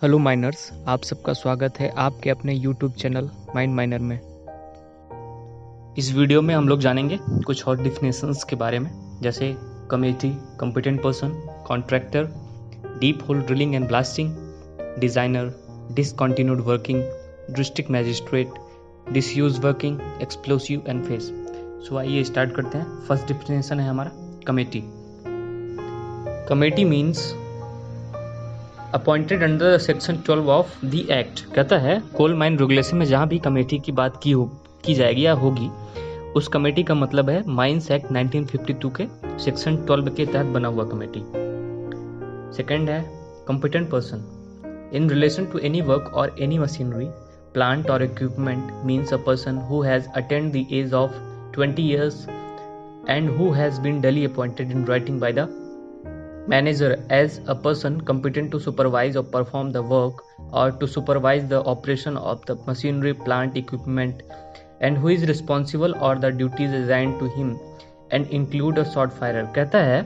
Hello miners, आप सबका स्वागत है आपके अपने यूट्यूब चैनल माइंड माइनर में। इस वीडियो में हम लोग जानेंगे कुछ और डिफिनेशंस के बारे में, जैसे committee, competent person, contractor, deep hole drilling and blasting, designer, discontinued working, district magistrate, disuse working, explosive and face. So आइए स्टार्ट करते हैं। फर्स्ट डिफिनेशन है हमारा committee. Committee means appointed under section 12 of the act. कहता है coal mine regulation में जहाँ भी कमेटी की बात की जाएगी या होगी, उस कमेटी का मतलब है माइंस एक्ट 1952 के सेक्शन 12 के तहत बना हुआ कमेटी। सेकंड है competent person. In relation to any work और एनी मशीनरी, प्लांट और equipment means a person who has attend the age of 20 years and who has been duly appointed in writing by the manager as a person competent to supervise or perform the work or to supervise the operation of the machinery, plant, equipment, and who is responsible or the duties assigned to him and include a short firer। कहता है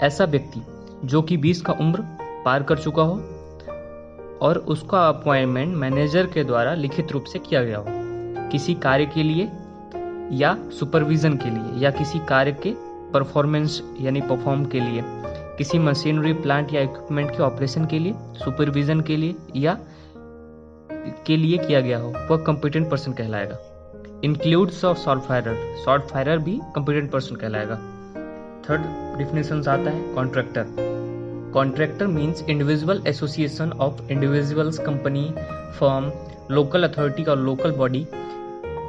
ऐसा व्यक्ति जो कि 20 का उम्र पार कर चुका हो और उसका अपॉइंटमेंट मैनेजर के द्वारा लिखित रूप से किया गया हो किसी कार्य के लिए या सुपरविजन के लिए या किसी कार्य के परफॉर्मेंस यानी परफॉर्म के लिए, किसी मशीनरी, प्लांट या इक्विपमेंट के ऑपरेशन के लिए, सुपरविजन के लिए या के लिए किया गया हो, वह कॉम्पिटेंट पर्सन कहलाएगा। Includes of short firer, short firer भी कॉम्पिटेंट पर्सन कहलाएगा। थर्ड डिफिनेशन आता है contractor. Contractor means individual association of individuals, company, firm, local authority और local body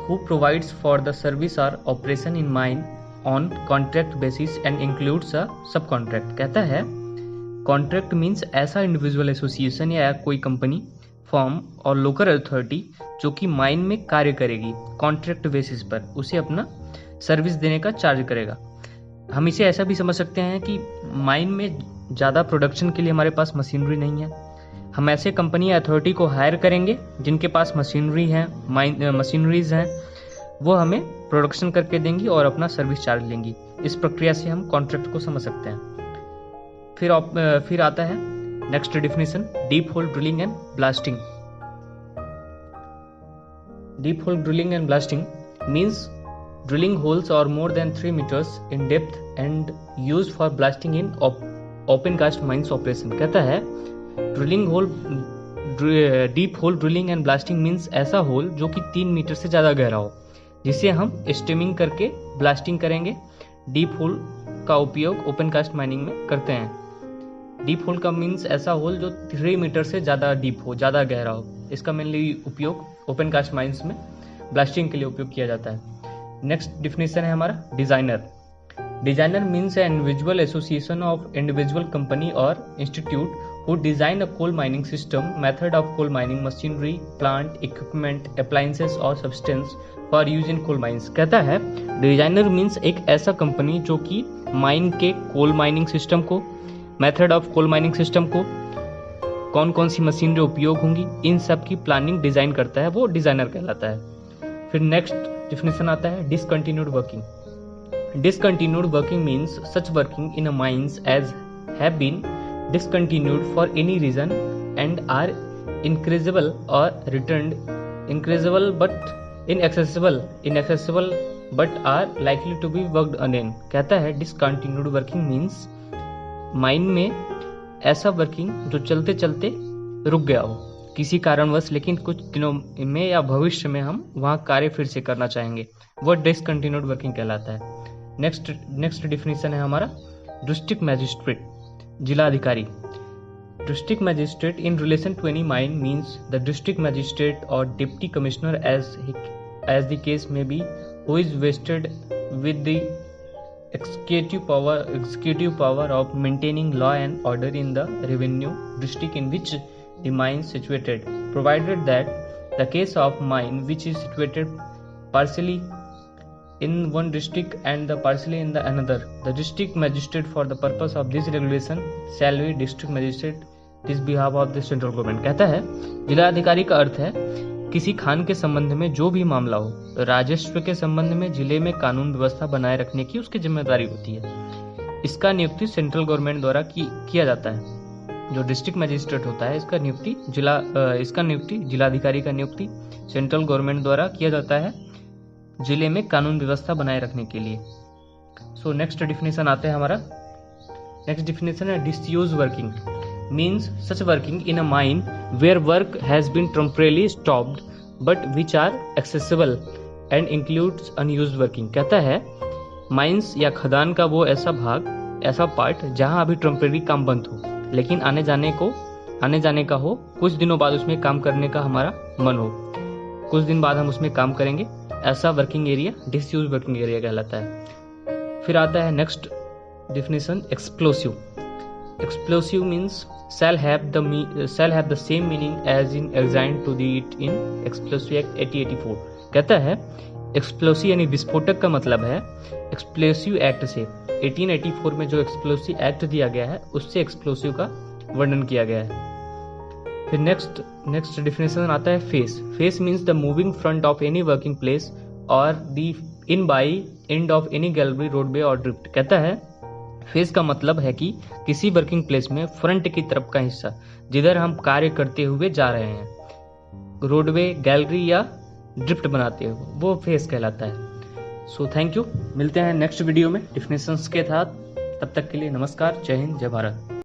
who provides for the service or operation in mine on contract basis and includes a subcontract। कहता है contract means ऐसा individual association या कोई company, firm और local authority जो कि mine में कार्य करेगी कॉन्ट्रैक्ट बेसिस पर, उसे अपना सर्विस देने का चार्ज करेगा। हम इसे ऐसा भी समझ सकते हैं कि माइन में ज़्यादा प्रोडक्शन के लिए हमारे पास मशीनरी नहीं है, हम ऐसे कंपनी या अथॉरिटी को हायर करेंगे जिनके पास मशीनरी है, मशीनरीज हैं, वो हमें प्रोडक्शन करके देंगी और अपना सर्विस चार्ज लेंगी। इस प्रक्रिया से हम कॉन्ट्रैक्ट को समझ सकते हैं। फिर आता है next definition, deep hole drilling and blasting. Deep hole drilling and blasting means drilling holes और more than 3 meters in depth and used for blasting in open cast mines operation। कहता है drilling hole, deep hole drilling and blasting means ऐसा hole जो कि 3 metre से ज़्यादा गहरा हो, जिसे हम स्टेमिंग करके ब्लास्टिंग करेंगे। डीप होल का उपयोग ओपन कास्ट माइनिंग में करते हैं। डीप होल का मीन्स ऐसा होल जो 3 मीटर से ज़्यादा डीप हो, ज़्यादा गहरा हो। इसका मेनली उपयोग ओपन कास्ट माइंस में ब्लास्टिंग के लिए उपयोग किया जाता है। नेक्स्ट डिफिनेशन है हमारा designer. Designer means an individual association of individual company और institute who design a coal mining system, method of coal mining, machinery, plant, equipment, appliances और substance for use in coal mines। कहता है designer means एक ऐसा company जो कि mine के coal mining system को, method of coal mining system को, कौन कौन सी मशीनरी उपयोग होंगी, इन सब की प्लानिंग डिजाइन करता है, वो डिजाइनर कहलाता है। फिर नेक्स्ट डिफिनेशन आता है discontinued working. Discontinued working means such working in a mines as have been discontinued for any reason and are increasable or returned increasable but inaccessible but are likely to be worked again। कहता है discontinued working means mine में ऐसा working जो चलते चलते रुक गया हो किसी कारणवश, लेकिन कुछ दिनों में या भविष्य में हम वहाँ कार्य फिर से करना चाहेंगे, वह डिसकंटिन्यूड वर्किंग कहलाता है। नेक्स्ट डिफिनेशन है हमारा डिस्ट्रिक्ट मैजिस्ट्रेट, जिला अधिकारी। District magistrate in relation to any mine means the district magistrate और deputy commissioner as the case may be who is vested with the executive power of maintaining law and order in the revenue district in which the mine is situated, provided that the case of mine which is situated partially in one district and the partially in the another, the district magistrate for the purpose of this regulation shall be district magistrate this behalf of the central government। कहता है जिलाधिकारी का अर्थ है किसी खान के संबंध में जो भी मामला हो, राजस्व के संबंध में जिले में कानून व्यवस्था बनाए रखने की उसकी जिम्मेदारी होती है। इसका नियुक्ति सेंट्रल गवर्नमेंट द्वारा किया जाता है। जो डिस्ट्रिक्ट मजिस्ट्रेट होता है इसका नियुक्ति जिलाधिकारी का नियुक्ति सेंट्रल गवर्नमेंट द्वारा किया जाता है जिले में कानून व्यवस्था बनाए रखने के लिए। सो नेक्स्ट डिफिनेशन आता है हमारा। नेक्स्ट डिफिनेशन है disuse working means such working in a mine where work has been temporarily stopped but which are accessible and includes unused working. कहता है माइंस या खदान का वो ऐसा भाग, ऐसा पार्ट जहां अभी टेम्परेरी काम बंद हो लेकिन आने जाने का हो, कुछ दिनों बाद उसमें काम करने का हमारा मन हो, कुछ दिन बाद हम उसमें काम करेंगे, ऐसा working area disuse working area कहलाता है। फिर आता है next definition explosive. Explosive means shall have the same meaning as in assigned to it in Explosive Act 1884। कहता है एक्सप्लोसिव यानी विस्फोटक का मतलब है एक्सप्लोसिव एक्ट से 1884 में जो एक्सप्लोसिव एक्ट दिया गया है उससे एक्सप्लोसिव का वर्णन किया गया है। फिर नेक्स्ट डिफिनेशन आता है face. Face means the moving front of any working place और the in by end of any gallery roadway और ड्रिफ्ट। कहता है फेस का मतलब है कि किसी वर्किंग प्लेस में फ्रंट की तरफ का हिस्सा जिधर हम कार्य करते हुए जा रहे हैं, रोडवे, गैलरी या ड्रिफ्ट बनाते हुए, वो फेस कहलाता है। सो थैंक यू, मिलते हैं नेक्स्ट वीडियो में डिफिनेशंस के साथ। तब तक के लिए नमस्कार, जय हिंद, जय भारत।